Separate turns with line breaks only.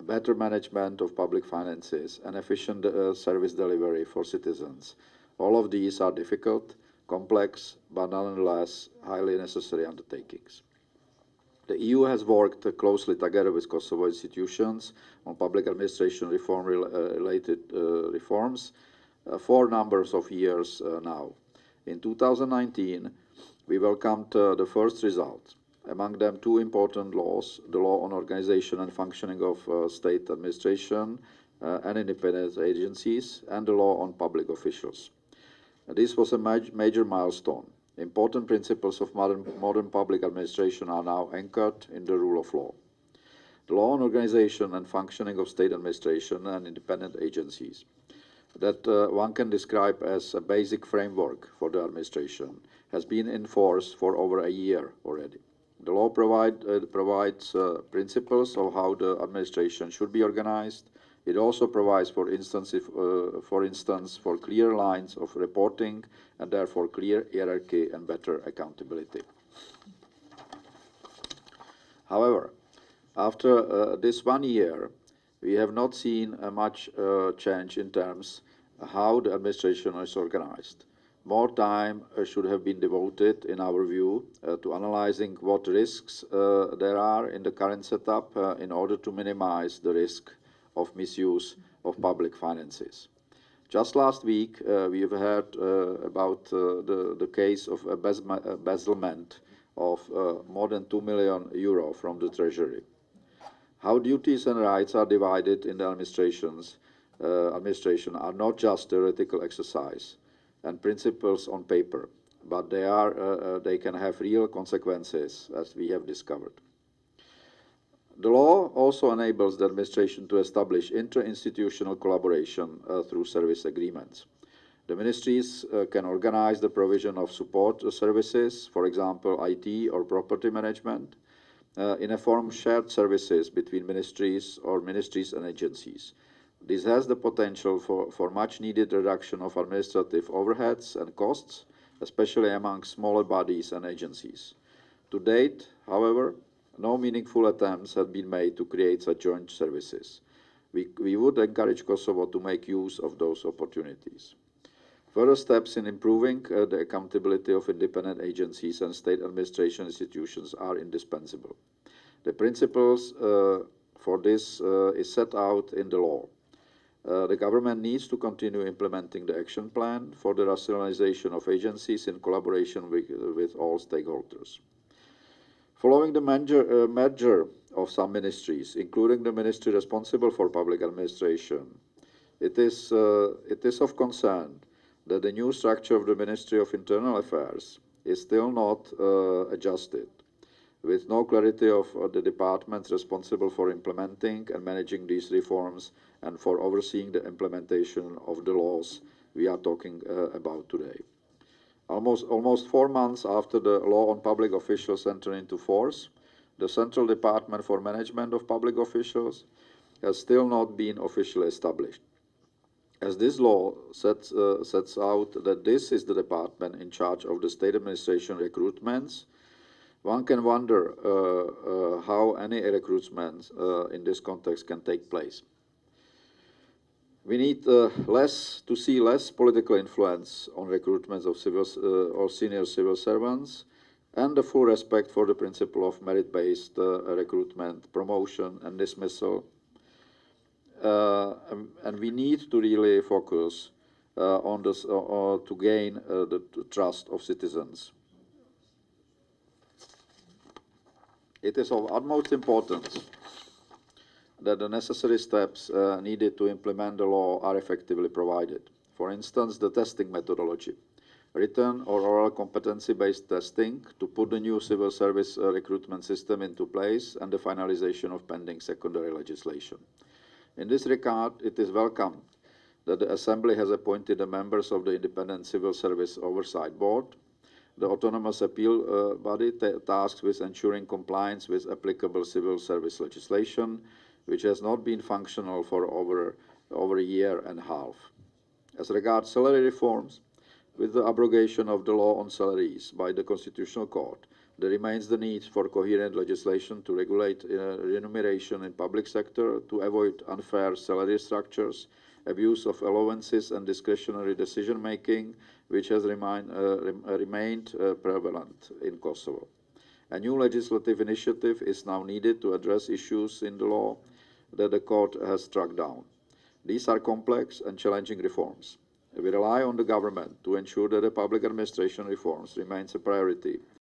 better management of public finances, and efficient service delivery for citizens. All of these are difficult, complex, but nonetheless highly necessary undertakings. The EU has worked closely together with Kosovo institutions on public administration related reforms for numbers of years now. In 2019, we welcomed the first results, among them two important laws, the law on organization and functioning of state administration and independent agencies, and the law on public officials. This was a major milestone. Important principles of modern public administration are now anchored in the rule of law. The law on organization and functioning of state administration and independent agencies, that one can describe as a basic framework for the administration, has been in force for over a year already. The law provides principles of how the administration should be organized. It also provides, for instance, for clear lines of reporting and therefore clear hierarchy and better accountability. However, after this 1 year, we have not seen much change in terms of how the administration is organized. More time should have been devoted, in our view, to analyzing what risks there are in the current setup in order to minimize the risk of misuse of public finances. Just last week, we have heard about the case of embezzlement of more than €2 million from the Treasury. How duties and rights are divided in the administration are not just theoretical exercise and principles on paper, but they can have real consequences, as we have discovered. The law also enables the administration to establish interinstitutional collaboration through service agreements. The ministries can organize the provision of support services, for example, IT or property management, in a form of shared services between ministries or ministries and agencies. This has the potential for much needed reduction of administrative overheads and costs, especially among smaller bodies and agencies. To date, however, no meaningful attempts have been made to create such joint services. We would encourage Kosovo to make use of those opportunities. Further steps in improving the accountability of independent agencies and state administration institutions are indispensable. The principles for this is set out in the law. The government needs to continue implementing the action plan for the rationalization of agencies in collaboration with all stakeholders. Following the merger of some ministries, including the ministry responsible for public administration, it is of concern that the new structure of the Ministry of Internal Affairs is still not adjusted, with no clarity of the departments responsible for implementing and managing these reforms and for overseeing the implementation of the laws we are talking about today. Almost 4 months after the law on public officials entered into force, the Central Department for Management of Public Officials has still not been officially established. As this law sets out that this is the department in charge of the state administration recruitments, one can wonder how any recruitments in this context can take place. We need to see less political influence on recruitments of or senior civil servants, and the full respect for the principle of merit-based recruitment, promotion, and dismissal. And we need to really focus on this to gain the trust of citizens. It is of utmost importance that the necessary steps needed to implement the law are effectively provided. For instance, the testing methodology, written or oral competency-based testing to put the new civil service recruitment system into place, and the finalization of pending secondary legislation. In this regard, it is welcome that the Assembly has appointed the members of the Independent Civil Service Oversight Board, the autonomous appeal body tasked with ensuring compliance with applicable civil service legislation, which has not been functional for over a year and a half. As regards salary reforms, with the abrogation of the law on salaries by the Constitutional Court, There remains the need for coherent legislation to regulate remuneration in public sector, to avoid unfair salary structures, abuse of allowances and discretionary decision-making, which has remained prevalent in Kosovo. A new legislative initiative is now needed to address issues in the law that the court has struck down. These are complex and challenging reforms. We rely on the government to ensure that the public administration reforms remains a priority